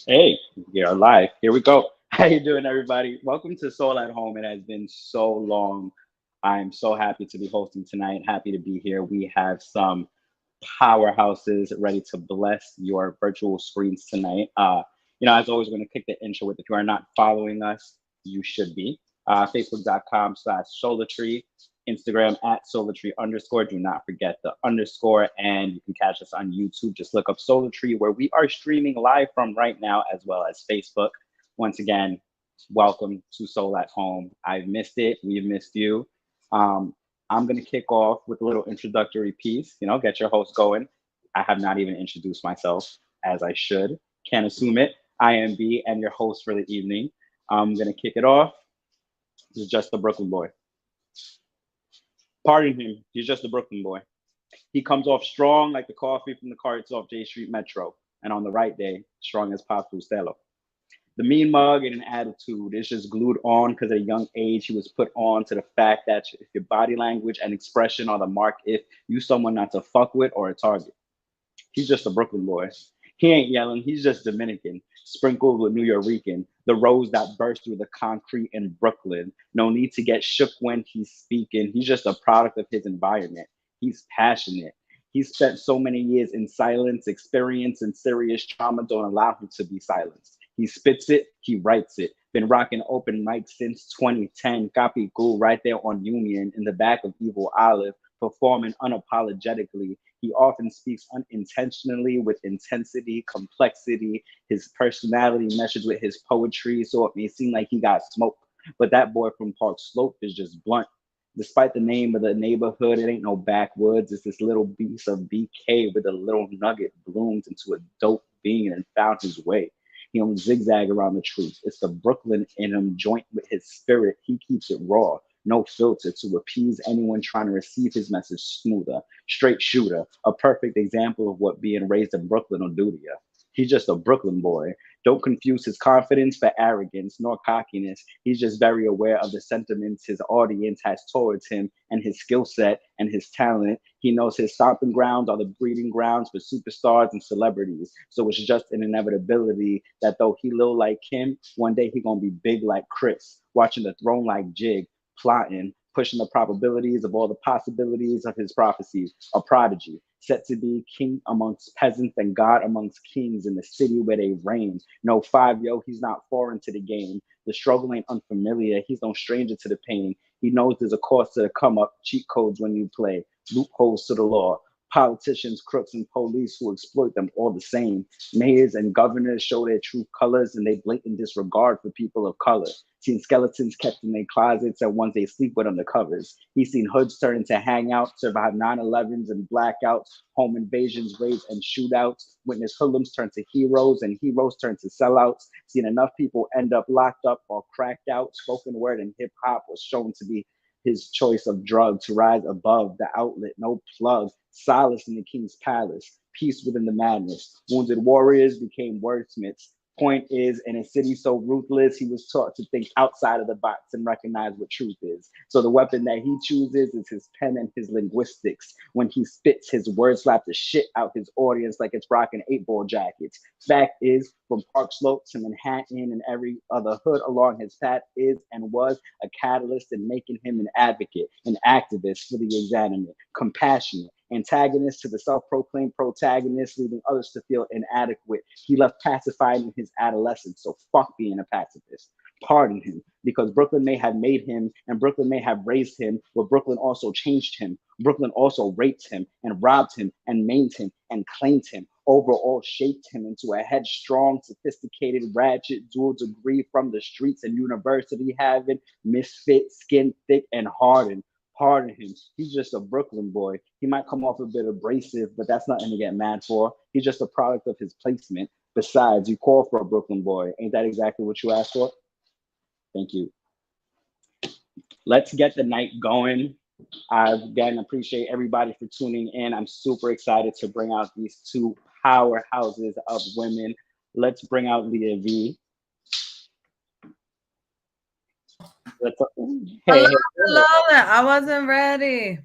Hey, you're live. Here we go. How you doing, everybody? Welcome to Soul at Home. It has been so long. I'm so happy to be hosting tonight. Happy to be here. We have some powerhouses ready to bless your virtual screens tonight. As always, we're going to kick the intro with if you are not following us, you should be. Facebook.com/Solartree, Instagram @Solartree underscore. Do not forget the underscore. And you can catch us on YouTube. Just look up Solartree, where we are streaming live from right now, as well as Facebook. Once again, welcome to Soul at Home. I've missed it. We've missed you. Um, I'm going to kick off with a little introductory piece, get your host going. I have not even introduced myself as I should. Can't assume it. I am B and your host for the evening. I'm going to kick it off. This is just the Brooklyn boy. Pardon him. He's just a Brooklyn boy. He comes off strong like the coffee from the carts off J Street Metro. And on the right day, strong as Pop Fustello. The mean mug and an attitude is just glued on because at a young age he was put on to the fact that if your body language and expression are the mark if you someone not to fuck with or a target. He's just a Brooklyn boy. He ain't yelling, he's just Dominican, sprinkled with New Yorican, the rose that burst through the concrete in Brooklyn. No need to get shook when he's speaking. He's just a product of his environment. He's passionate. He spent so many years in silence, experience and serious trauma don't allow him to be silenced. He spits it, he writes it. Been rocking open mics since 2010. Copy Ghoul right there on Union in the back of Evil Olive, performing unapologetically. He often speaks unintentionally with intensity, complexity. His personality meshes with his poetry, so it may seem like he got smoke. But that boy from Park Slope is just blunt. Despite the name of the neighborhood, it ain't no backwoods. It's this little piece of BK with a little nugget bloomed into a dope being and found his way. He don't zigzag around the truth. It's the Brooklyn in him, joint with his spirit. He keeps it raw, no filter to appease anyone trying to receive his message smoother. Straight shooter, a perfect example of what being raised in Brooklyn will do to you. He's just a Brooklyn boy. Don't confuse his confidence for arrogance nor cockiness. He's just very aware of the sentiments his audience has towards him and his skill set and his talent. He knows his stomping grounds are the breeding grounds for superstars and celebrities. So it's just an inevitability that though he little like him, one day he gonna be big like Chris, watching the throne like Jig, plotting, pushing the probabilities of all the possibilities of his prophecies, a prodigy, set to be king amongst peasants and God amongst kings in the city where they reign. No 5-yo, he's not foreign to the game. The struggle ain't unfamiliar. He's no stranger to the pain. He knows there's a cost to the come up, cheat codes when you play, loopholes to the law. Politicians, crooks, and police who exploit them all the same. Mayors and governors show their true colors and they blatant disregard for people of color. Seen skeletons kept in their closets and ones they sleep with under covers. He's seen hoods turn into hangouts, survive 9/11s and blackouts, home invasions, raids, and shootouts. Witness hoodlums turn to heroes and heroes turn to sellouts. Seen enough people end up locked up or cracked out. Spoken word and hip hop was shown to be his choice of drug to rise above the outlet, no plug, solace in the king's palace, peace within the madness. Wounded warriors became wordsmiths. Point is, in a city so ruthless, he was taught to think outside of the box and recognize what truth is. So the weapon that he chooses is his pen and his linguistics. When he spits, his words slap the shit out his audience like it's rocking 8-ball jackets. Fact is, from Park Slope to Manhattan and every other hood along his path is and was a catalyst in making him an advocate, an activist for the exanimate, compassionate, antagonist to the self-proclaimed protagonist, leaving others to feel inadequate. He left pacified in his adolescence, so fuck being a pacifist. Pardon him, because Brooklyn may have made him and Brooklyn may have raised him, but Brooklyn also changed him. Brooklyn also raped him and robbed him and maimed him and claimed him. Overall, shaped him into a headstrong, sophisticated, ratchet, dual degree from the streets and university having, misfit, skin thick, and hardened. Pardon him. He's just a Brooklyn boy. He might come off a bit abrasive, but that's nothing to get mad for. He's just a product of his placement. Besides, you call for a Brooklyn boy. Ain't that exactly what you asked for? Thank you. Let's get the night going. I again appreciate everybody for tuning in. I'm super excited to bring out these two powerhouses of women. Let's bring out Leah V. Let's, Hello, hey, hello. I wasn't ready.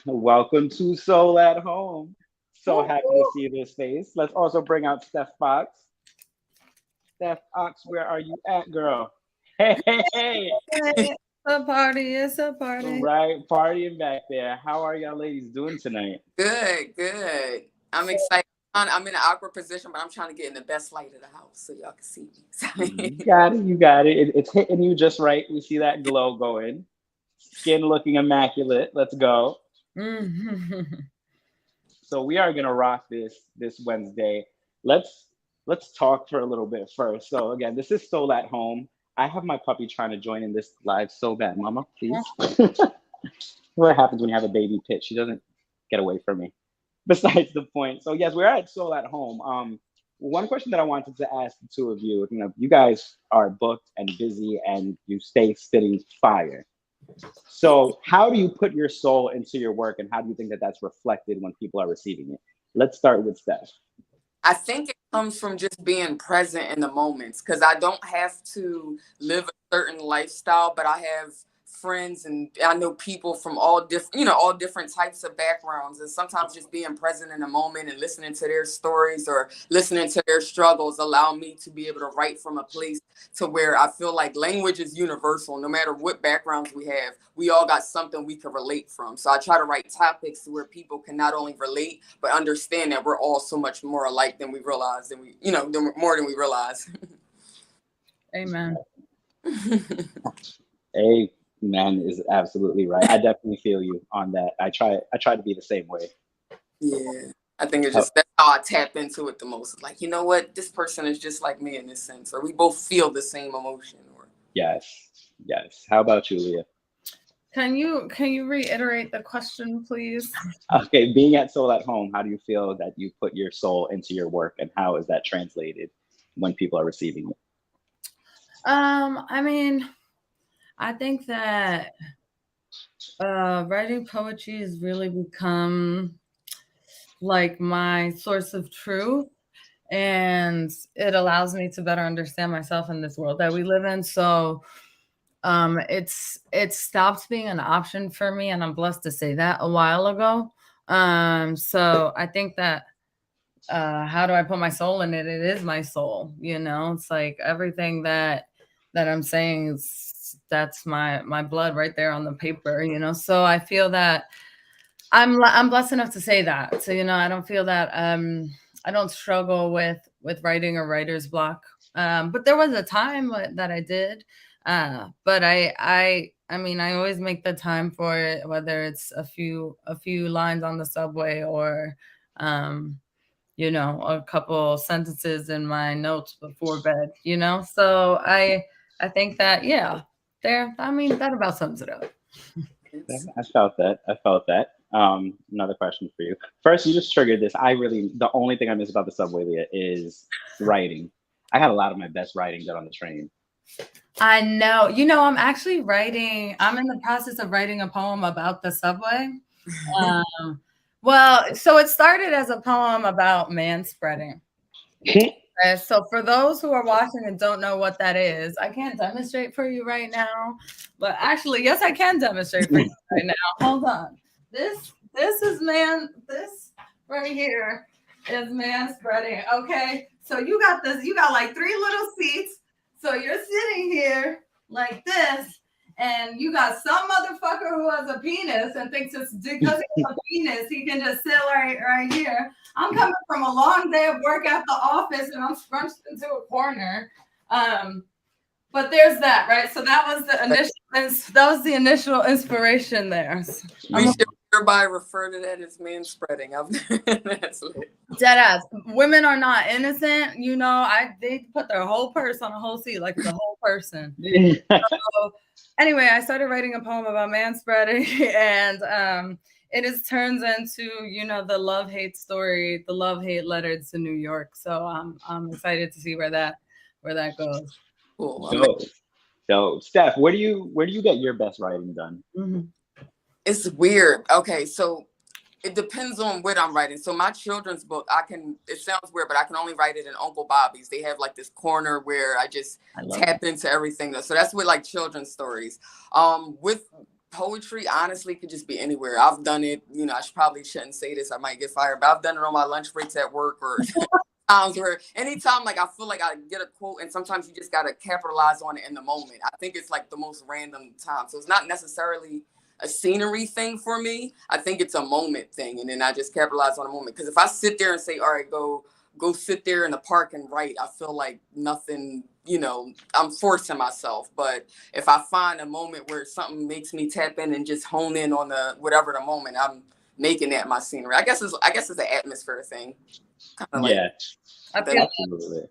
welcome to Soul at Home. So Woo, happy to woo. see this face. Let's also bring out Steph Fox. Steph Ox, where are you at, girl? Hey, hey, hey. Hey, it's a party. It's a party. Right, partying back there. How are y'all ladies doing tonight? Good, good. I'm excited. I'm in an awkward position, but I'm trying to get in the best light of the house so y'all can see You me. got it. You got it. It's hitting you just right. We see that glow going. Skin looking immaculate. Let's go. Mhm. So we are gonna rock this Wednesday. Let's let's talk for a little bit first. So again, this is Soul at Home. I have my puppy trying to join in this live so bad. Mama, please. What happens when you have a baby pit? She doesn't get away from me. Besides the point. So yes, we're at Soul at Home. One question that I wanted to ask the two of you, you guys are booked and busy and you stay spitting fire. So how do you put your soul into your work and how do you think that that's reflected when people are receiving it? Let's start with Steph. I think it comes from just being present in the moments because I don't have to live a certain lifestyle, but I have friends and I know people from all different, all different types of backgrounds. And sometimes just being present in the moment and listening to their stories or listening to their struggles allow me to be able to write from a place to where I feel like language is universal. No matter what backgrounds we have, we all got something we can relate from. So I try to write topics where people can not only relate, but understand that we're all so much more alike than we realize, more than we realize. Amen. A man is absolutely right. I definitely feel you on that. I try to be the same way. Yeah. I think it's How- just that's how I tap into it the most. Like, you know what? This person is just like me in this sense, or we both feel the same emotion. Or yes. Yes. How about you, Leah? Can you reiterate the question, please? Okay, being at Soul at Home, how do you feel that you put your soul into your work and how is that translated when people are receiving it? I mean, I think that writing poetry has really become like my source of truth, and it allows me to better understand myself in this world that we live in. So it stopped being an option for me, and I'm blessed to say that a while ago. So I think that how do I put my soul in it? It is my soul, it's like everything that I'm saying is that's my blood right there on the paper, so I feel that I'm blessed enough to say that. So I don't feel that I don't struggle with writing or writer's block. But there was a time that I did. But I mean I always make the time for it, whether it's a few lines on the subway or a couple sentences in my notes before bed, So I think that I mean that about sums it up. Yeah, it's I felt that. I felt that. Another question for you. First, you just triggered this. The only thing I miss about the subway, Leah, is writing. I had a lot of my best writing done on the train. I know. I'm in the process of writing a poem about the subway. Um, well, so it started as a poem about man spreading. So for those who are watching and don't know what that is, I can't demonstrate for you right now, but actually, yes, I can demonstrate for you right now. Hold on. This right here is man spreading. Okay. So you got like three little seats. So you're sitting here like this, and you got some motherfucker who has a penis and thinks it's because he has a penis, he can just sit right here. I'm coming from a long day of work at the office and I'm scrunched into a corner. But there's that, right? So that was the initial inspiration there. we should hereby refer to that as man spreading. That's lit. Dead ass. Women are not innocent. They put their whole purse on a whole seat like it's a whole person. So anyway, I started writing a poem about man spreading, and it just turns into the love hate story, the love hate letter to New York. So I'm excited to see where that goes. Cool. Dope. Dope. Steph, where do you get your best writing done? Mm-hmm. It's weird. Okay, so it depends on what I'm writing. So my children's book, it sounds weird, but I can only write it in Uncle Bobby's. They have like this corner where I just tap into everything. So that's with like children's stories. With poetry, honestly, could just be anywhere. I've done it, I probably shouldn't say this. I might get fired, but I've done it on my lunch breaks at work or Times where anytime like I feel like I get a quote and sometimes you just gotta capitalize on it in the moment. I think it's like the most random time. So it's not necessarily a scenery thing for me. I think it's a moment thing, and then I just capitalize on a moment. Because if I sit there and say, all right, go sit there in the park and write, I feel like nothing, I'm forcing myself. But if I find a moment where something makes me tap in and just hone in on the whatever the moment, I'm making that my scenery. I guess it's an atmosphere thing. Kind of Yeah, absolutely.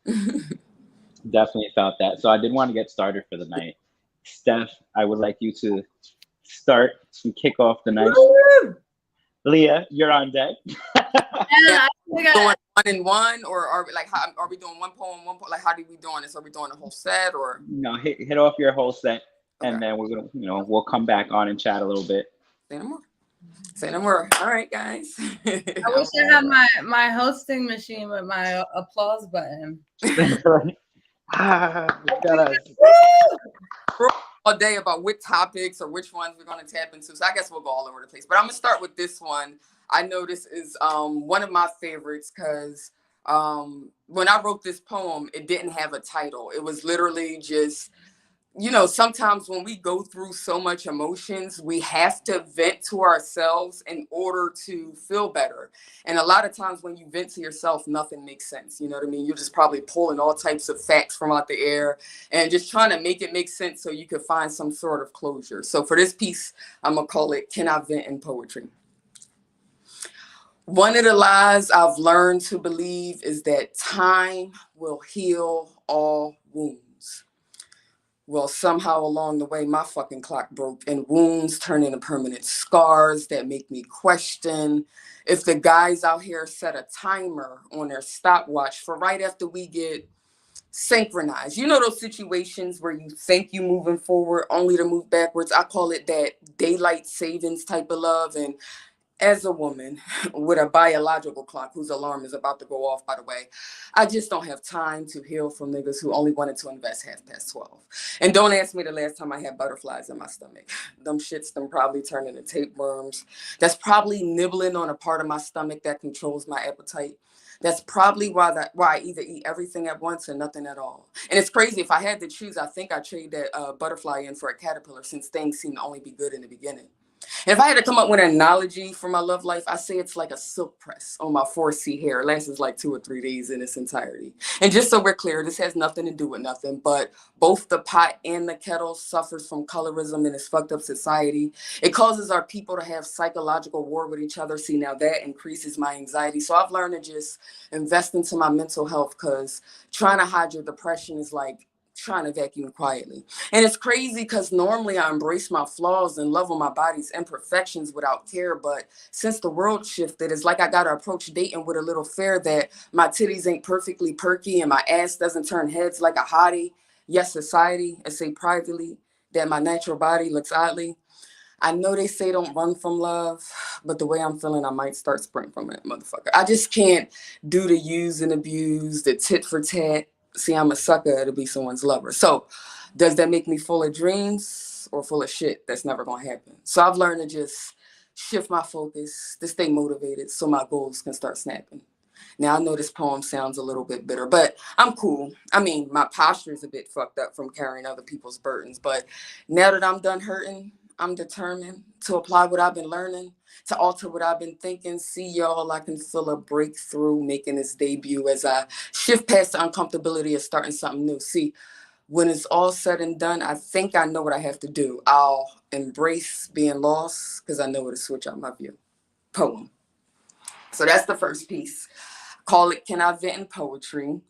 Definitely felt that. So I did want to get started for the night. Steph, I would like you to start and kick off the night. Leah, you're on deck. Yeah, Doing 1-and-1, or are we doing one poem, like how do we doing this? Are we doing a whole set or? No, hit off your whole set, Okay. and then we're gonna, we'll come back on and chat a little bit. Say no more. All right, guys. I wish I had my hosting machine with my applause button. All day about what topics or which ones we're going to tap into. So I guess we'll go all over the place. But I'm going to start with this one. I know this is one of my favorites because when I wrote this poem, it didn't have a title. It was literally just, sometimes when we go through so much emotions, we have to vent to ourselves in order to feel better. And a lot of times when you vent to yourself, nothing makes sense. You know what I mean? You're just probably pulling all types of facts from out the air and just trying to make it make sense so you can find some sort of closure. So for this piece, I'm going to call it, Can I Vent in Poetry? One of the lies I've learned to believe is that time will heal all wounds. Well, somehow along the way, my fucking clock broke and wounds turn into permanent scars that make me question if the guys out here set a timer on their stopwatch for right after we get synchronized. You know those situations where you think you moving forward only to move backwards? I call it that daylight savings type of love. And as a woman with a biological clock whose alarm is about to go off, by the way, I just don't have time to heal from niggas who only wanted to invest 12:30. And don't ask me the last time I had butterflies in my stomach. Them shits them probably turn into tapeworms. That's probably nibbling on a part of my stomach that controls my appetite. That's probably why I either eat everything at once or nothing at all. And it's crazy. If I had to choose, I think I'd trade that butterfly in for a caterpillar since things seem to only be good in the beginning. And if I had to come up with an analogy for my love life, I say it's like a silk press on my 4C hair. It lasts like 2 or 3 days in its entirety. And just so we're clear, this has nothing to do with nothing, but both the pot and the kettle suffers from colorism in this fucked up society. It causes our people to have psychological war with each other. See, now that increases my anxiety. So I've learned to just invest into my mental health because trying to hide your depression is like trying to vacuum quietly. And it's crazy because normally I embrace my flaws and love on my body's imperfections without care. But since the world shifted, it's like I got to approach dating with a little fear that my titties ain't perfectly perky and my ass doesn't turn heads like a hottie. Yes, society, and say privately that my natural body looks oddly. I know they say don't run from love, but the way I'm feeling, I might start sprinting from it, motherfucker. I just can't do the use and abuse, the tit for tat. See, I'm a sucker to be someone's lover. So does that make me full of dreams or full of shit that's never going to happen? So I've learned to just shift my focus, to stay motivated so my goals can start snapping. Now, I know this poem sounds a little bit bitter, but I'm cool. I mean, my posture is a bit fucked up from carrying other people's burdens. But now that I'm done hurting, I'm determined to apply what I've been learning, to alter what I've been thinking. See, y'all, I can feel a breakthrough making its debut as I shift past the uncomfortability of starting something new. See, when it's all said and done, I think I know what I have to do. I'll embrace being lost because I know where to switch out my view. Poem. So that's the first piece. Call it Can I Vent in Poetry?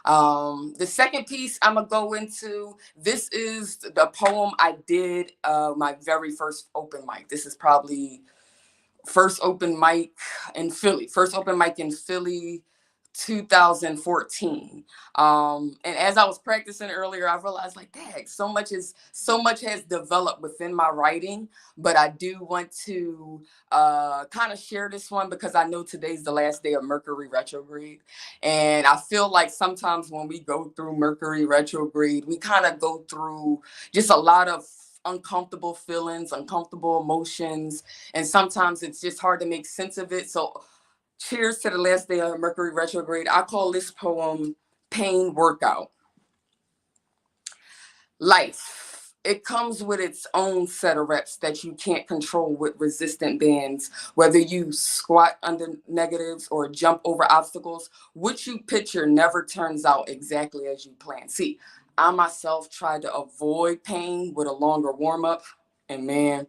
The second piece I'm gonna go into, this is the poem I did my very first open mic. This is probably first open mic in Philly, 2014. And as I was practicing earlier, I realized like, dang, so much has developed within my writing, but I do want to kind of share this one because I know today's the last day of Mercury retrograde. And I feel like sometimes when we go through Mercury retrograde, we kind of go through just a lot of uncomfortable feelings, uncomfortable emotions, and sometimes it's just hard to make sense of it. So Cheers to the last day of Mercury retrograde. I call this poem Pain Workout. Life. It comes with its own set of reps that you can't control with resistant bands. Whether you squat under negatives or jump over obstacles, what you picture never turns out exactly as you plan. See, I myself tried to avoid pain with a longer warm-up. And man,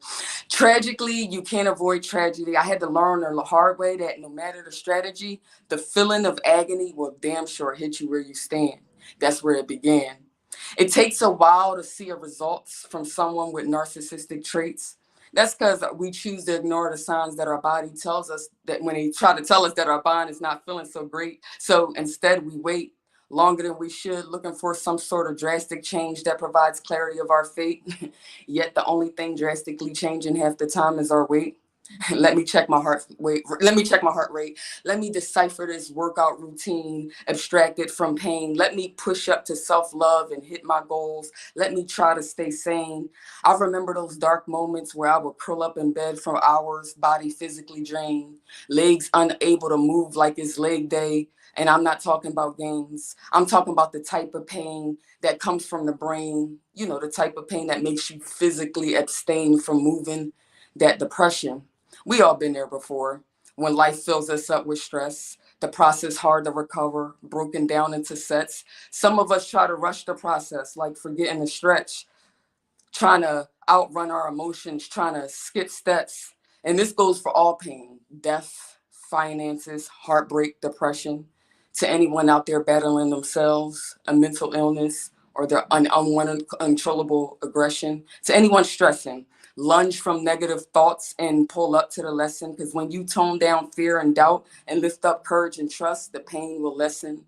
tragically, you can't avoid tragedy. I had to learn the hard way that no matter the strategy, the feeling of agony will damn sure hit you where you stand. That's where it began. It takes a while to see a results from someone with narcissistic traits. That's because we choose to ignore the signs that our body tells us, that when they try to tell us that our body is not feeling so great. So instead we wait longer than we should, looking for some sort of drastic change that provides clarity of our fate. Yet the only thing drastically changing half the time is our weight. Let me check my heart rate. Let me check my heart rate. Let me decipher this workout routine, abstracted from pain. Let me push up to self-love and hit my goals. Let me try to stay sane. I remember those dark moments where I would curl up in bed for hours, body physically drained, legs unable to move like it's leg day. And I'm not talking about games. I'm talking about the type of pain that comes from the brain, you know, the type of pain that makes you physically abstain from moving, that depression. We all been there before. When life fills us up with stress, the process hard to recover, broken down into sets. Some of us try to rush the process, like forgetting to stretch, trying to outrun our emotions, trying to skip steps. And this goes for all pain, death, finances, heartbreak, depression. To anyone out there battling themselves, a mental illness, or their unwanted, uncontrollable aggression. To anyone stressing, lunge from negative thoughts and pull up to the lesson. Because when you tone down fear and doubt and lift up courage and trust, the pain will lessen.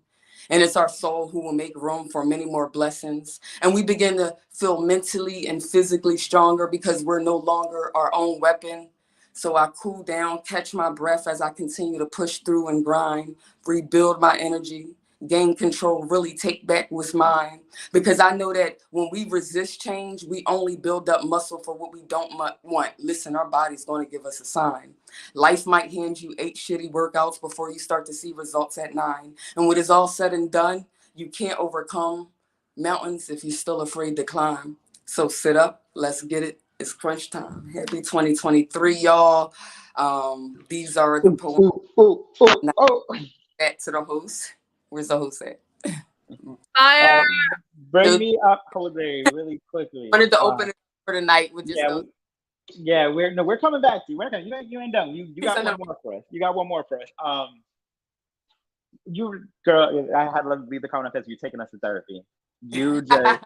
And it's our soul who will make room for many more blessings. And we begin to feel mentally and physically stronger because we're no longer our own weapon. So I cool down, catch my breath as I continue to push through and grind, rebuild my energy, gain control, really take back what's mine. Because I know that when we resist change, we only build up muscle for what we don't want. Listen, our body's going to give us a sign. Life might hand you 8 shitty workouts before you start to see results at 9. And when it's all said and done, you can't overcome mountains if you're still afraid to climb. So sit up, let's get it. It's crunch time. Happy 2023, y'all. These are the poems. Back to the host. Where's the host at? Fire! Bring me up, Jose, really quickly. Wanted to open it for the night with just we're coming back to you. You ain't done. You got one more for us. You got one more for us. You girl, I had to leave the comment because you're taking us to therapy. You just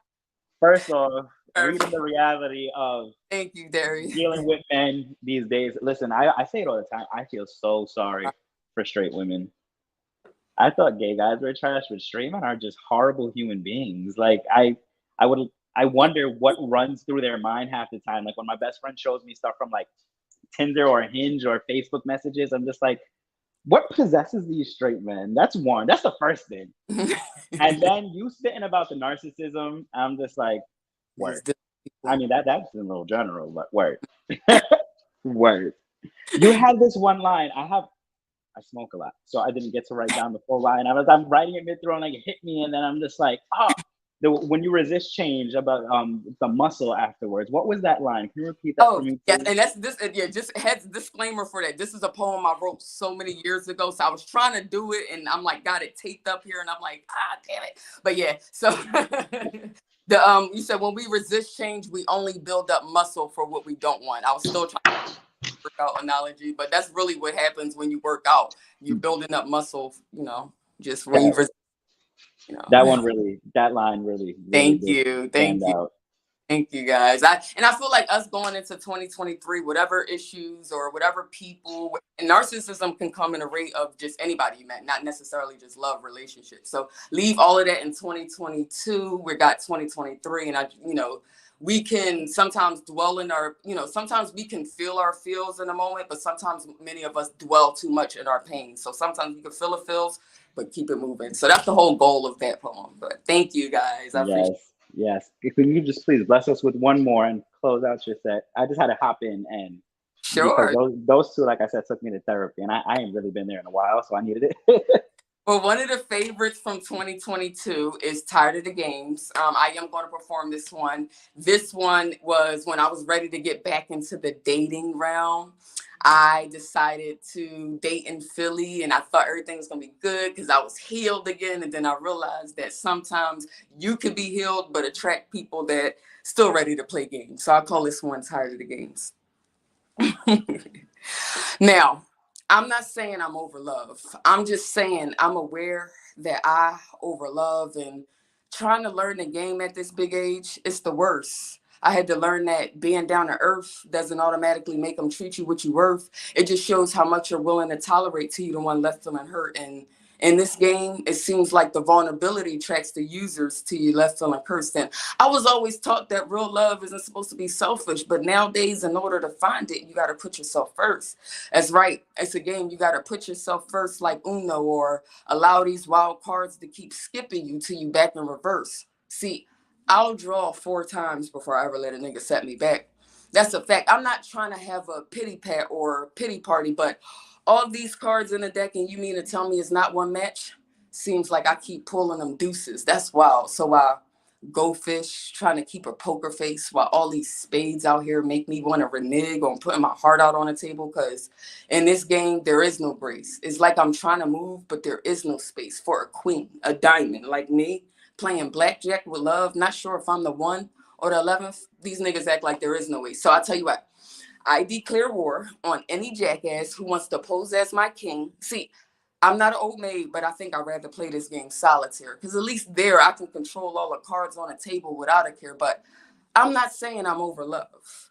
first off, reading the reality of thank you, Darius, dealing with men these days. Listen, I say it all the time. I feel so sorry for straight women. I thought gay guys were trash, but straight men are just horrible human beings. Like I wonder what runs through their mind half the time. Like when my best friend shows me stuff from like Tinder or Hinge or Facebook messages, I'm just like, what possesses these straight men? That's one. That's the first thing. And then you spitting about the narcissism, I'm just like, word. I mean, that's a little general, but word. Word. You had this one line. I smoke a lot, so I didn't get to write down the full line. I'm writing it mid-throw and like it hit me, and then I'm just like, when you resist change about the muscle afterwards. What was that line? Can you repeat that for me? Yeah, and that's this. Yeah, just heads disclaimer for that. This is a poem I wrote so many years ago, so I was trying to do it, and I'm like, got it taped up here, and I'm like, damn it. But yeah, so you said when we resist change, we only build up muscle for what we don't want. I was still trying to workout analogy, but that's really what happens when you work out. You're building up muscle, just when you resist. That line really thank you thank you guys. I feel like us going into 2023, whatever issues or whatever people, and narcissism can come in a rate of just anybody you met, not necessarily just love relationships. So leave all of that in 2022. We got 2023, and we can sometimes dwell in our, sometimes we can feel our feels in a moment, but sometimes many of us dwell too much in our pain. So sometimes we can feel the feels, but keep it moving. So that's the whole goal of that poem. But thank you guys. Yes. Can you just please bless us with one more and close out your set? I just had to hop in and Because Sure. those two, like I said, took me to therapy, and I ain't really been there in a while, so I needed it. Well, one of the favorites from 2022 is Tired of the Games. I am going to perform this one. This one was when I was ready to get back into the dating realm. I decided to date in Philly, and I thought everything was going to be good because I was healed again. And then I realized that sometimes you could be healed, but attract people that still ready to play games. So I call this one Tired of the Games. Now, I'm not saying I'm over love. I'm just saying I'm aware that I over love, and trying to learn the game at this big age, it's the worst. I had to learn that being down to earth doesn't automatically make them treat you what you worth. It just shows how much you're willing to tolerate till you the one left feeling hurt. And in this game, it seems like the vulnerability tracks the users till you left feeling cursed. And I was always taught that real love isn't supposed to be selfish, but nowadays, in order to find it, you got to put yourself first. That's right. It's a game. You got to put yourself first, like Uno, or allow these wild cards to keep skipping you till you back in reverse. See, I'll draw 4 times before I ever let a nigga set me back. That's a fact. I'm not trying to have a pity pat or pity party, but all these cards in the deck, and you mean to tell me it's not one match? Seems like I keep pulling them deuces. That's wild. So I go fish, trying to keep a poker face while all these spades out here make me want to renege on putting my heart out on the table. Because in this game, there is no grace. It's like I'm trying to move, but there is no space for a queen, a diamond like me, playing blackjack with love. Not sure if I'm the 1 or the 11th. These niggas act like there is no way. So I tell you what, I declare war on any jackass who wants to pose as my king. See, I'm not an old maid, but I think I'd rather play this game solitaire, because at least there I can control all the cards on the table without a care. But I'm not saying I'm over love.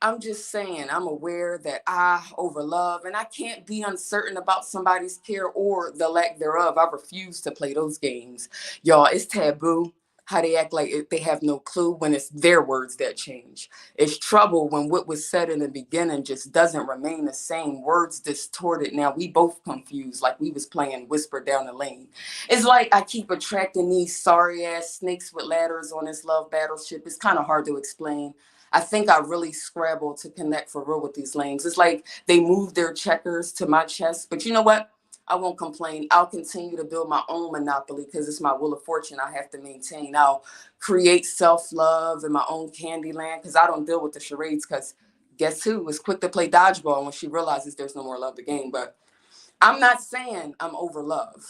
I'm just saying I'm aware that I over love, and I can't be uncertain about somebody's care or the lack thereof. I refuse to play those games. Y'all, it's taboo how they act like they have no clue when it's their words that change. It's trouble when what was said in the beginning just doesn't remain the same. Words distorted. Now we both confused, like we was playing Whisper Down the Lane. It's like I keep attracting these sorry ass snakes with ladders on this love battleship. It's kind of hard to explain. I think I really scrabbled to connect for real with these lanes. It's like they moved their checkers to my chest. But you know what? I won't complain. I'll continue to build my own monopoly because it's my wheel of fortune I have to maintain. I'll create self-love in my own candy land because I don't deal with the charades, because guess who is quick to play dodgeball when she realizes there's no more love to gain. But I'm not saying I'm over love.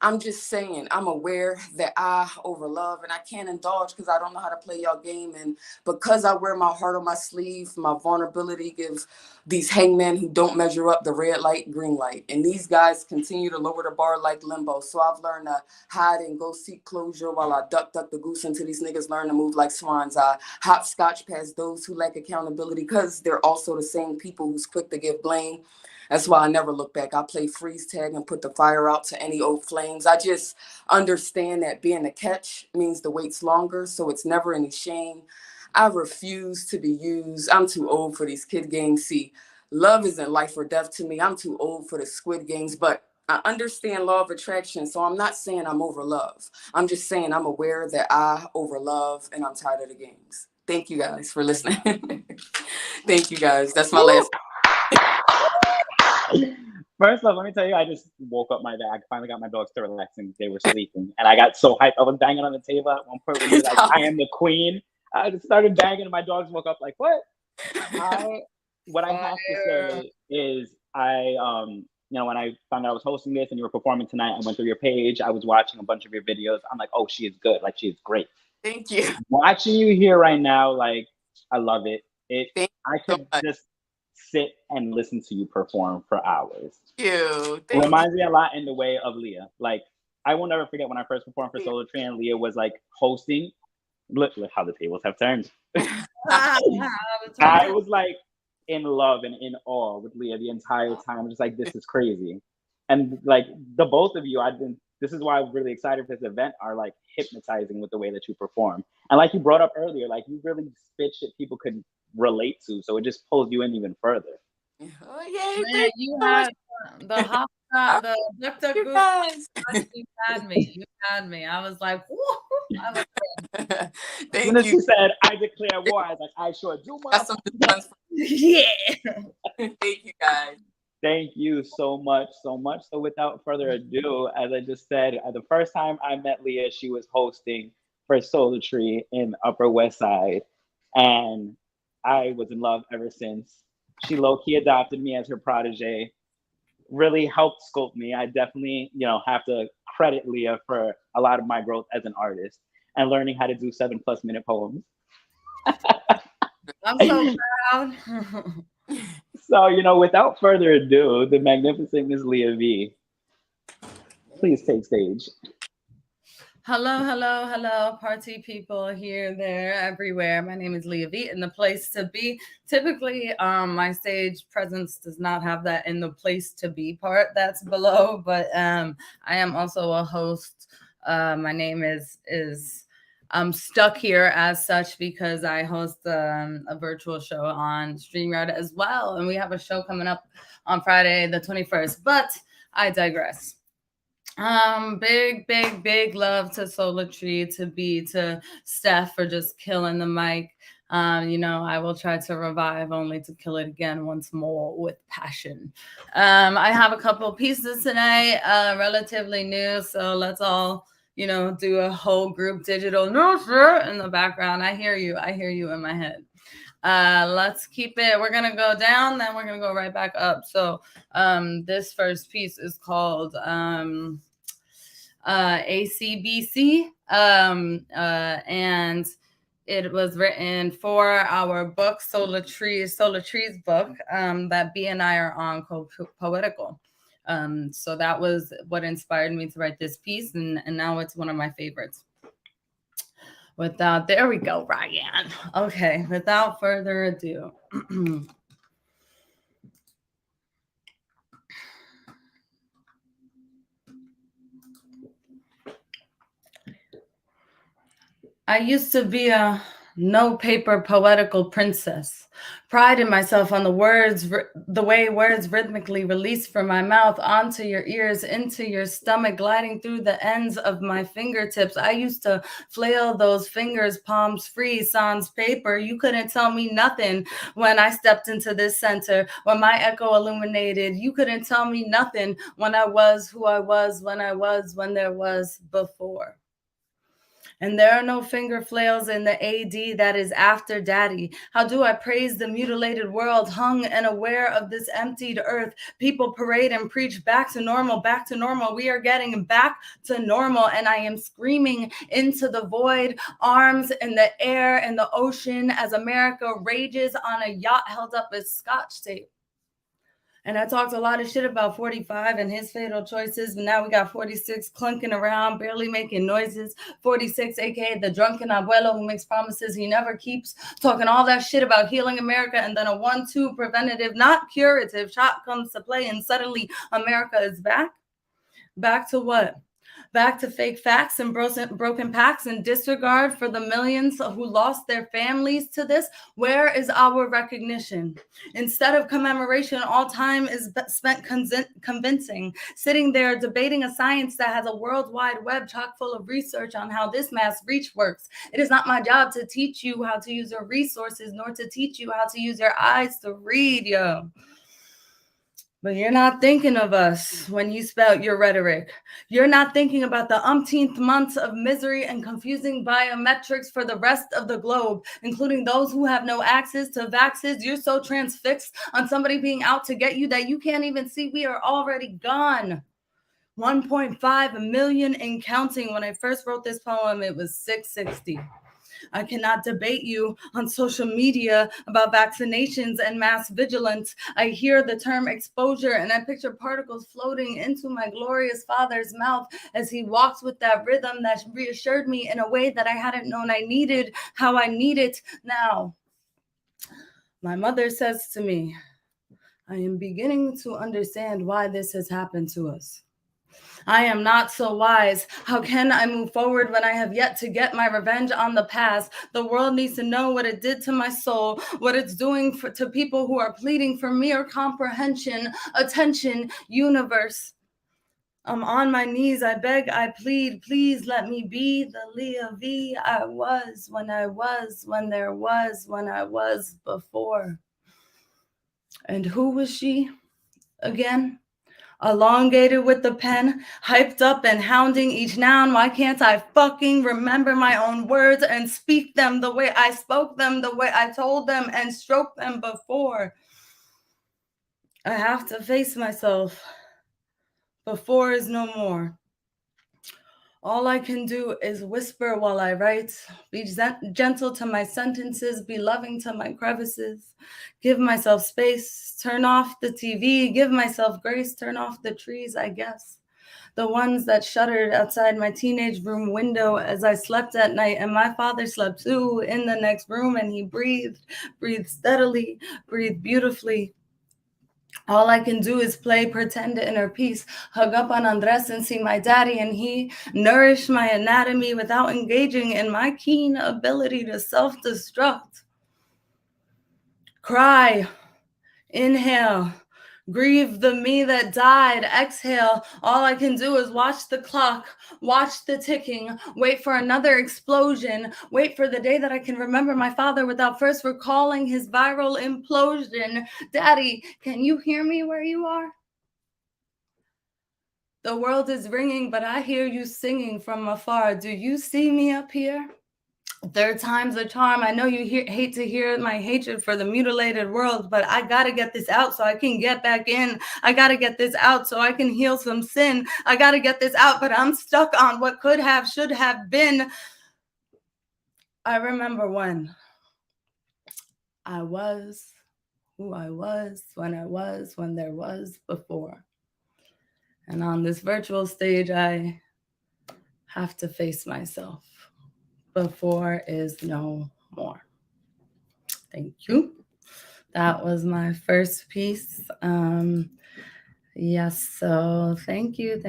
I'm just saying I'm aware that I over love, and I can't indulge because I don't know how to play y'all game. And because I wear my heart on my sleeve, my vulnerability gives these hangmen who don't measure up the red light, green light. And these guys continue to lower the bar like limbo. So I've learned to hide and go seek closure while I duck the goose until these niggas learn to move like swans. I hopscotch past those who lack accountability because they're also the same people who's quick to give blame. That's why I never look back. I play freeze tag and put the fire out to any old flames. I just understand that being the catch means the wait's longer, so it's never any shame. I refuse to be used. I'm too old for these kid games. See, love isn't life or death to me. I'm too old for the Squid Games, but I understand law of attraction, so I'm not saying I'm over love. I'm just saying I'm aware that I over love, and I'm tired of the games. Thank you guys for listening. Thank you guys. That's my last. First off, let me tell you, I just woke up my dad. I finally got my dogs to relax, and they were sleeping. And I got so hyped. I was banging on the table at one point when he was like, I am the queen. I just started banging, and my dogs woke up like, what? What I have to say is when I found out I was hosting this and you were performing tonight, I went through your page. I was watching a bunch of your videos. I'm like, oh, she is good. Like, she is great. Thank you. Watching you here right now, like, I love it. I could just sit and listen to you perform for hours. Thank you. It reminds me a lot in the way of Leah. Like, I will never forget when I first performed for Solo Tree and Leah was like hosting. Look how the tables have turned. I was like in love and in awe with Leah the entire time. I'm just like, this is crazy. And like the both of you, this is why I'm really excited for this event, are like hypnotizing with the way that you perform. And like you brought up earlier, like you really spit shit people could relate to. So it just pulls you in even further. Oh, yay. Man, you had the hot, the duck goose. You had me. I was like, whoa. As soon Thank as you. she said, I declare war, I was like, I sure do, Got some defense. Yeah. Thank you, guys. Thank you so much, so much. So without further ado, as I just said, the first time I met Leah, she was hosting for Solar Tree in Upper West Side. And I was in love ever since. She low-key adopted me as her protege, really helped sculpt me. I definitely, have to credit Leah for a lot of my growth as an artist and learning how to do 7+ minute poems. I'm so proud. So, without further ado, the magnificent Miss Leah V, please take stage. Hello, party people here, there, everywhere. My name is Leah V, and the place to be. Typically, my stage presence does not have that in the place to be part that's below, but I am also a host. My name is I'm stuck here as such because I host a virtual show on StreamYard as well, and we have a show coming up on Friday the 21st. But I digress. Big love to Solar Tree, to Steph for just killing the mic. I will try to revive only to kill it again once more with passion. I have a couple pieces tonight, relatively new, so let's all, do a whole group digital no sir in the background. I hear you in my head. Let's keep it. We're gonna go down, then we're gonna go right back up. So this first piece is called ACBC, and it was written for our book Solar Trees book that B and I are on, called Poetical. So that was what inspired me to write this piece, and now it's one of my favorites. There we go, Ryan. Okay, without further ado. I used to be a no-paper poetical princess, priding myself on the way words rhythmically release from my mouth onto your ears, into your stomach, gliding through the ends of my fingertips. I used to flail those fingers, palms free, sans paper. You couldn't tell me nothing when I stepped into this center, when my echo illuminated. You couldn't tell me nothing when I was who I was, when there was before. And there are no finger flails in the AD that is after daddy. How do I praise the mutilated world, hung and aware of this emptied earth? People parade and preach back to normal, back to normal. We are getting back to normal, and I am screaming into the void, arms in the air and the ocean as America rages on a yacht held up with scotch tape. And I talked a lot of shit about 45 and his fatal choices, but now we got 46 clunking around, barely making noises. 46, aka the drunken abuelo who makes promises he never keeps, talking all that shit about healing America, and then a 1-2 preventative, not curative shot comes to play, and suddenly America is back. Back to what? Back to fake facts and broken pacts and disregard for the millions who lost their families to this. Where is our recognition? Instead of commemoration, all time is spent convincing, sitting there debating a science that has a worldwide web chock full of research on how this mass reach works. It is not my job to teach you how to use your resources, nor to teach you how to use your eyes to read, yo. But you're not thinking of us when you spout your rhetoric. You're not thinking about the umpteenth months of misery and confusing biometrics for the rest of the globe, including those who have no access to vaccines. You're so transfixed on somebody being out to get you that you can't even see we are already gone. 1.5 million and counting. When I first wrote this poem, it was 660. I cannot debate you on social media about vaccinations and mass vigilance. I hear the term exposure and I picture particles floating into my glorious father's mouth as he walks with that rhythm that reassured me in a way that I hadn't known I needed, how I need it now. My mother says to me, I am beginning to understand why this has happened to us. I am not so wise. How can I move forward when I have yet to get my revenge on the past? The world needs to know what it did to my soul, what it's doing to people who are pleading for mere comprehension, attention, universe. I'm on my knees, I beg, I plead, please let me be the Leah V I was, when there was, when I was before. And who was she again? Elongated with the pen, hyped up and hounding each noun. Why can't I fucking remember my own words and speak them the way I spoke them, the way I told them and stroked them before? I have to face myself. Before is no more. All I can do is whisper while I write, be gentle to my sentences, be loving to my crevices, give myself space, turn off the TV, give myself grace, turn off the trees, I guess. The ones that shuddered outside my teenage room window as I slept at night, and my father slept too in the next room, and he breathed steadily, breathed beautifully. All I can do is play pretend inner peace, hug up on Andres and see my daddy, and he nourish my anatomy without engaging in my keen ability to self-destruct. Cry, inhale, grieve the me that died, exhale. All I can do is watch the clock, watch the ticking, wait for another explosion, wait for the day that I can remember my father without first recalling his viral implosion. Daddy, can you hear me where you are? The world is ringing, but I hear you singing from afar. Do you see me up here? Third time's a charm. I know you hate to hear my hatred for the mutilated world, but I got to get this out so I can get back in. I got to get this out so I can heal some sin. I got to get this out, but I'm stuck on what could have, should have been. I remember when I was who I was, when there was before. And on this virtual stage, I have to face myself. Before is no more. Thank you. That was my first piece. Yes, so thank you.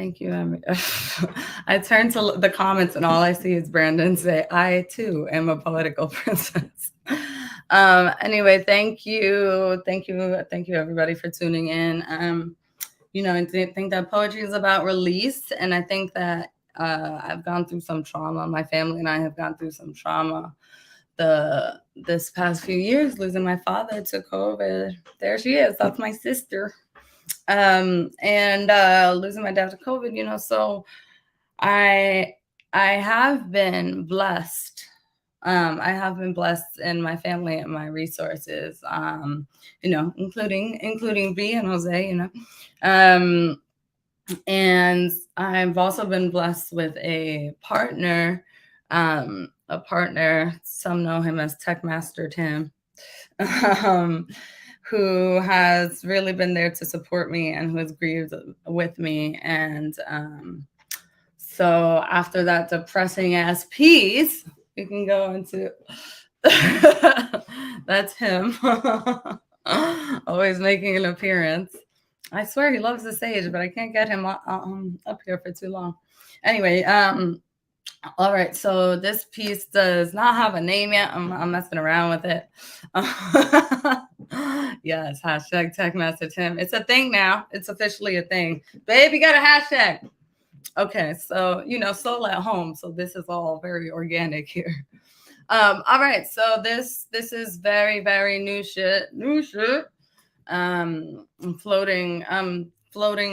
I turn to the comments and all I see is Brandon say, I too am a poetical princess. Anyway, thank you everybody for tuning in. I think that poetry is about release, and I think that I've gone through some trauma. My family and I have gone through some trauma. This past few years, losing my father to COVID. There she is. That's my sister. And losing my dad to COVID. So I have been blessed. I have been blessed in my family and my resources. Including B and Jose. And I've also been blessed with a partner, some know him as Tech Master Tim, who has really been there to support me and who has grieved with me. And so after that depressing ass piece, we can go into, that's him, always making an appearance. I swear he loves the stage, but I can't get him up here for too long. Anyway, all right. So this piece does not have a name yet. I'm messing around with it. Yes, hashtag TechMaster Tim. It's a thing now. It's officially a thing. Babe, you got a hashtag. Okay, so soul at home. So this is all very organic here. All right. So this is very, very new shit. I'm floating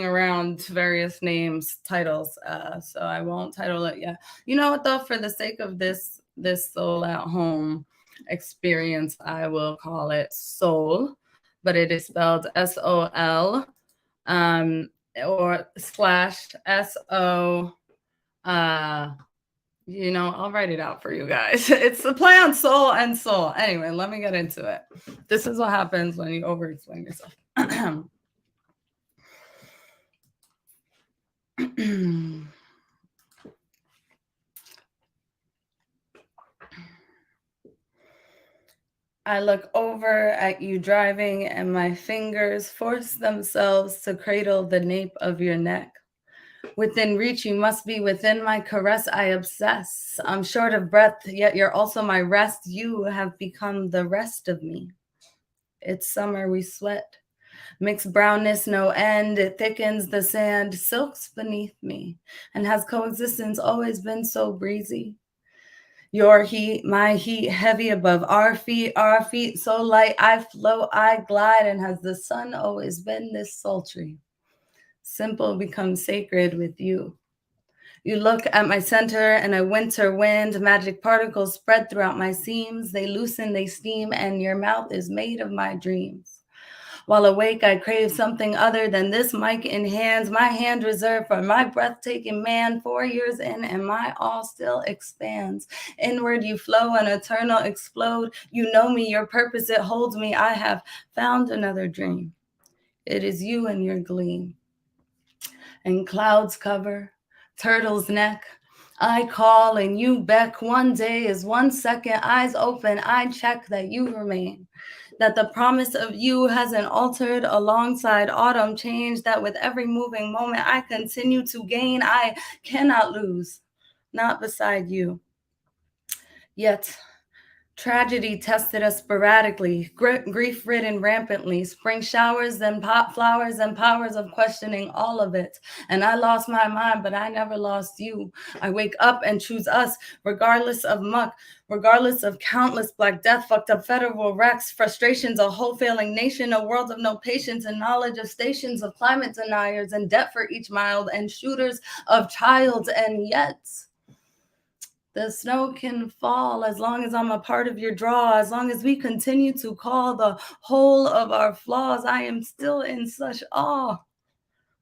around various names, titles, so I won't title it yet. You know what though, for the sake of this soul at home experience, I will call it soul, but it is spelled SOL or /SO. I'll write it out for you guys. It's a play on soul and soul. Anyway, let me get into it. This is what happens when you over-explain yourself. I look over at you driving, and my fingers force themselves to cradle the nape of your neck. Within reach, you must be within my caress. I obsess. I'm short of breath, yet you're also my rest. You have become the rest of me. It's summer, we sweat. Mixed brownness, no end. It thickens the sand, silks beneath me. And has coexistence always been so breezy? Your heat, my heat, heavy above our feet so light. I float, I glide. And has the sun always been this sultry? Simple becomes sacred with you. You look at my center and a winter wind, magic particles spread throughout my seams. They loosen, they steam, and your mouth is made of my dreams. While awake, I crave something other than this mic in hands, my hand reserved for my breathtaking man. 4 years in, and my all still expands. Inward you flow, an eternal explode. You know me, your purpose, it holds me. I have found another dream. It is you and your gleam. And clouds cover, turtle's neck. I call and you beck. 1 day is 1 second. Eyes open, I check that you remain. That the promise of you hasn't altered alongside autumn change, that with every moving moment I continue to gain. I cannot lose, not beside you. Yet tragedy tested us sporadically, grief-ridden rampantly, spring showers, then pop flowers, and powers of questioning, all of it. And I lost my mind, but I never lost you. I wake up and choose us, regardless of muck, regardless of countless Black death, fucked up federal wrecks, frustrations, a whole failing nation, a world of no patience and knowledge of stations of climate deniers and debt for each mile and shooters of child. And yet the snow can fall as long as I'm a part of your draw, as long as we continue to call the whole of our flaws. I am still in such awe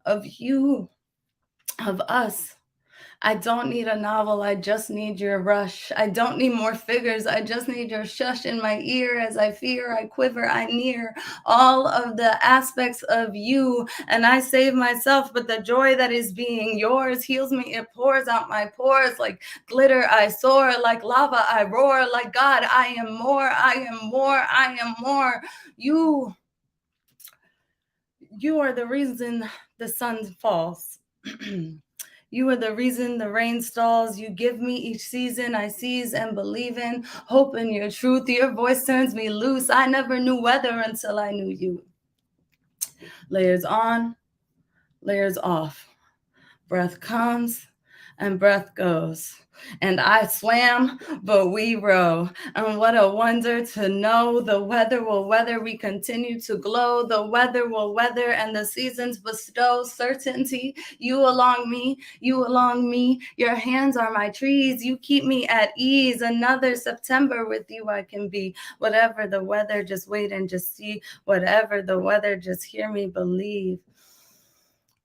of you, of us. I don't need a novel, I just need your rush. I don't need more figures, I just need your shush in my ear. As I fear, I quiver, I near all of the aspects of you. And I save myself, but the joy that is being yours heals me. It pours out my pores like glitter. I soar like lava, I roar like God. I am more, I am more, I am more. You are the reason the sun falls. You are the reason the rain stalls. You give me each season I seize and believe in. Hope in your truth. Your voice turns me loose. I never knew weather until I knew you. Layers on, layers off. Breath comes and breath goes. And I swam, but we row. And what a wonder to know the weather will weather. We continue to glow. The weather will weather, and the seasons bestow certainty. You along me, you along me. Your hands are my trees. You keep me at ease. Another September with you I can be. Whatever the weather, just wait and just see. Whatever the weather, just hear me believe.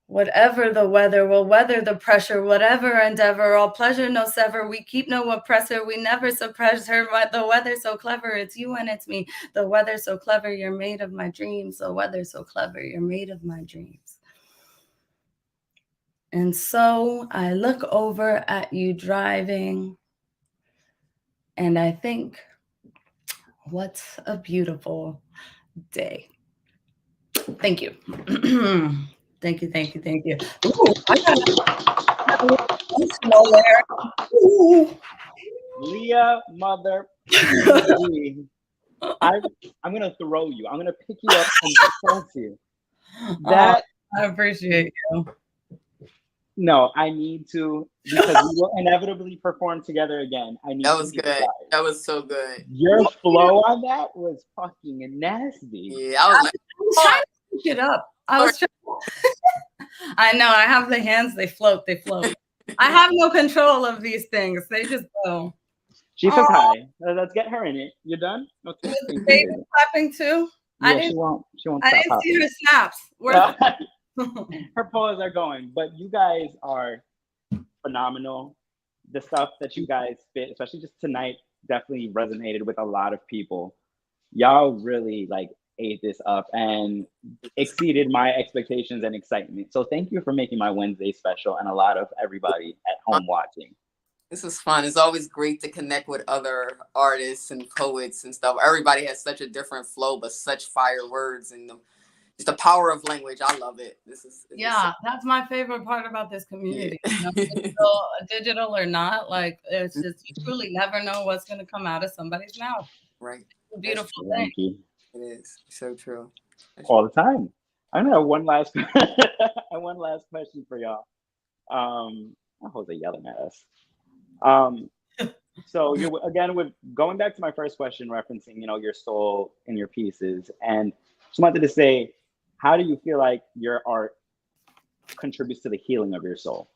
Whatever the weather will weather the pressure, whatever endeavor, all pleasure no sever. We keep no oppressor, we never suppress her. But the weather so clever, it's you and it's me. The weather so clever, you're made of my dreams. The weather so clever, you're made of my dreams. And so I look over at you driving, and I think, what a beautiful day. Thank you. Thank you, thank you, thank you. Ooh, I got Leah, mother, I'm gonna throw you. I'm gonna pick you up and toss you. That I appreciate you. No, I need to, because we will inevitably perform together again. I need That was to good. That was so good. Your flow on that was fucking nasty. Yeah, I was like, trying to pick it up. I was trying. I know. I have the hands. They float. They float. I have no control of these things. They just go. She says hi. Let's get her in it. You done? Okay. The baby clapping too. Yeah, she won't. I didn't see her snaps. Her paws are going, but you guys are phenomenal. The stuff that you guys spit, especially just tonight, definitely resonated with a lot of people. Y'all really ate this up and exceeded my expectations and excitement. So thank you for making my Wednesday special, and a lot of everybody at home watching. This is fun. It's always great to connect with other artists and poets and stuff. Everybody has such a different flow, but such fire words, and just the power of language. I love it. That's my favorite part about this community. Yeah. Digital or not, it's just, you truly never know what's going to come out of somebody's mouth. Right. It's a beautiful thing. It is so true. All the time. I'm gonna have one last one last question for y'all. Jose yelling at us. Um, so you again with going back to my first question, referencing your soul in your pieces, and just wanted to say, how do you feel like your art contributes to the healing of your soul?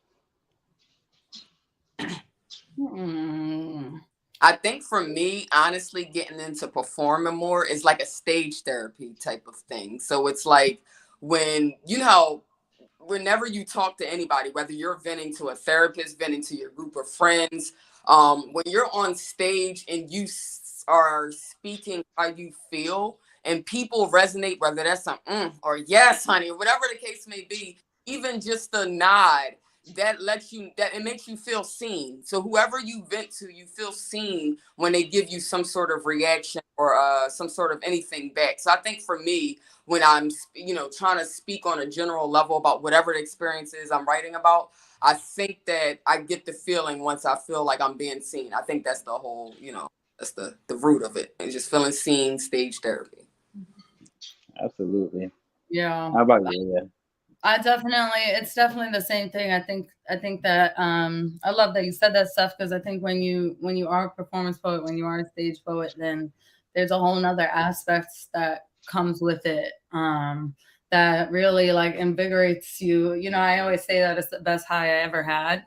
I think for me, honestly, getting into performing more is like a stage therapy type of thing. So it's like when, whenever you talk to anybody, whether you're venting to a therapist, venting to your group of friends, when you're on stage and you are speaking how you feel and people resonate, whether that's a or yes, honey, or whatever the case may be, even just a nod, that it makes you feel seen. So whoever you vent to, you feel seen when they give you some sort of reaction or some sort of anything back. So I think for me, when I'm trying to speak on a general level about whatever the experience is I'm writing about, I think that I get the feeling once I feel like I'm being seen. I think that's the whole, that's the root of it. And just feeling seen, stage therapy. Absolutely. Yeah. How about you? Yeah. It's definitely the same thing. I think that I love that you said that stuff, because I think when you are a performance poet, when you are a stage poet, then there's a whole nother aspect that comes with it that really like invigorates you. I always say that it's the best high I ever had.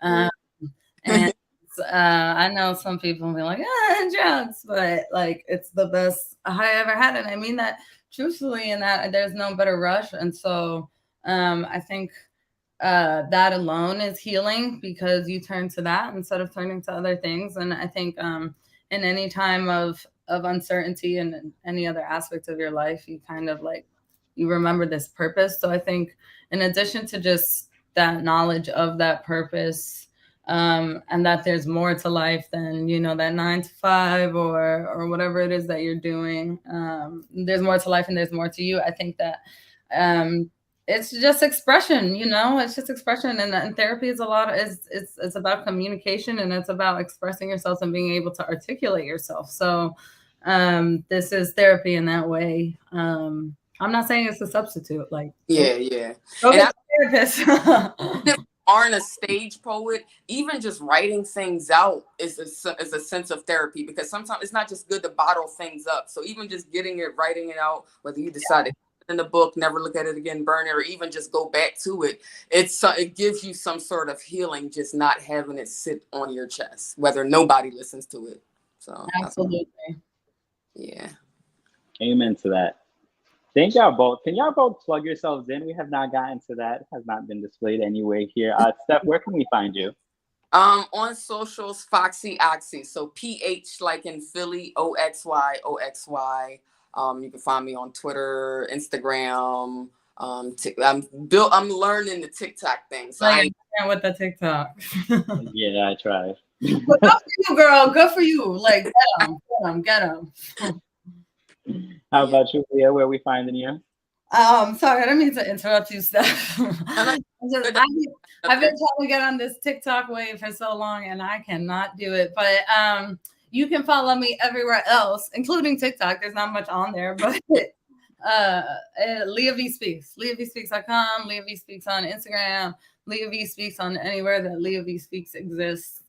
And I know some people will be like, drugs, but like it's the best high I ever had. And I mean that truthfully, and that there's no better rush. And so I think that alone is healing, because you turn to that instead of turning to other things. And I think in any time of uncertainty and any other aspect of your life, you kind of like, you remember this purpose. So I think in addition to just that knowledge of that purpose, and that there's more to life than, that 9 to 5 or whatever it is that you're doing. There's more to life and there's more to you. I think that it's just expression, it's just expression. And therapy is it's about communication, and it's about expressing yourself and being able to articulate yourself. So this is therapy in that way. I'm not saying it's a substitute. Like, yeah. Go get a therapist. Aren't a stage poet, even just writing things out is a sense of therapy, because sometimes it's not just good to bottle things up. So even just writing it out, whether you decide to put it in the book, never look at it again, burn it, or even just go back to it, it gives you some sort of healing, just not having it sit on your chest, whether nobody listens to it. So absolutely. Yeah. Amen to that. Thank y'all both. Can y'all both plug yourselves in? We have not gotten to that. It has not been displayed anyway here. Steph, where can we find you? On socials, Foxy Oxy. So PH like in Philly, OXY. You can find me on Twitter, Instagram. I'm learning the TikTok thing. So I ain't with the TikTok. Yeah, I tried. Good for you, girl. Good for you. Like, get them. How about you, Leah? Where we finding you? Sorry, I didn't mean to interrupt you, Steph. I've been trying to get on this TikTok wave for so long, and I cannot do it. But you can follow me everywhere else, including TikTok. There's not much on there, but Leah V Speaks. LeahVSpeaks.com. Leah V Speaks on Instagram. Leah V Speaks on anywhere that Leah V Speaks exists.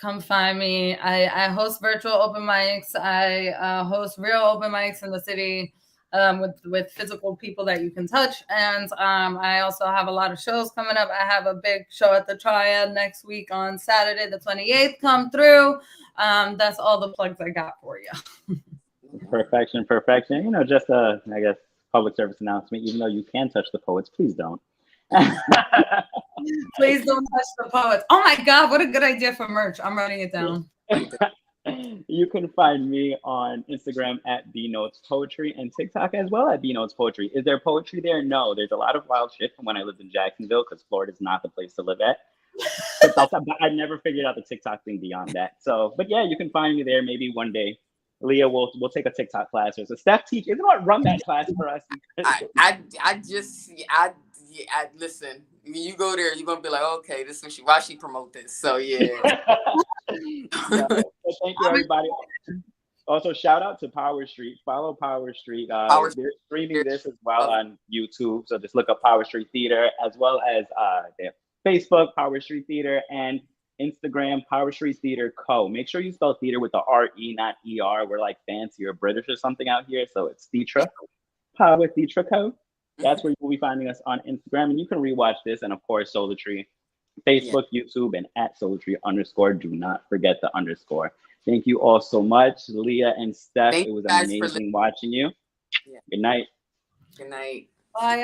Come find me. I host virtual open mics. I host real open mics in the city with physical people that you can touch. And I also have a lot of shows coming up. I have a big show at the Triad next week on Saturday, the 28th. Come through. That's all the plugs I got for you. Perfection. Just I guess, public service announcement. Even though you can touch the poets, please don't. Please don't touch the poets. Oh my God, what a good idea for merch. I'm writing it down. You can find me on Instagram at B-Notes Poetry and TikTok as well at B-Notes Poetry. Is there poetry there? No, there's a lot of wild shit from when I lived in Jacksonville, because Florida is not the place to live at. But I never figured out the TikTok thing beyond that. So, but yeah, you can find me there. Maybe one day, Leah, we'll take a TikTok class. Or so Steph teach. Isn't what run that class for us? Listen. When you go there, you're gonna be like, okay, this is why she promote this. So yeah. Thank you, everybody. Also, shout out to Power Street. Follow Power Street. Power They're streaming Street. this as well on YouTube. So just look up Power Street Theater, as well as their Facebook, Power Street Theater, and Instagram, Power Street Theater Co. Make sure you spell theater with the R-E, not E-R. We're like fancy or British or something out here. So it's Theatra, Power Theatra Co. That's where you will be finding us on Instagram. And you can rewatch this. And of course, Solar Tree, Facebook, YouTube, and at @SolarTree_. Do not forget the underscore. Thank you all so much, Leah and Steph. Thank it was you guys amazing watching you. Yeah. Good night. Good night. Bye.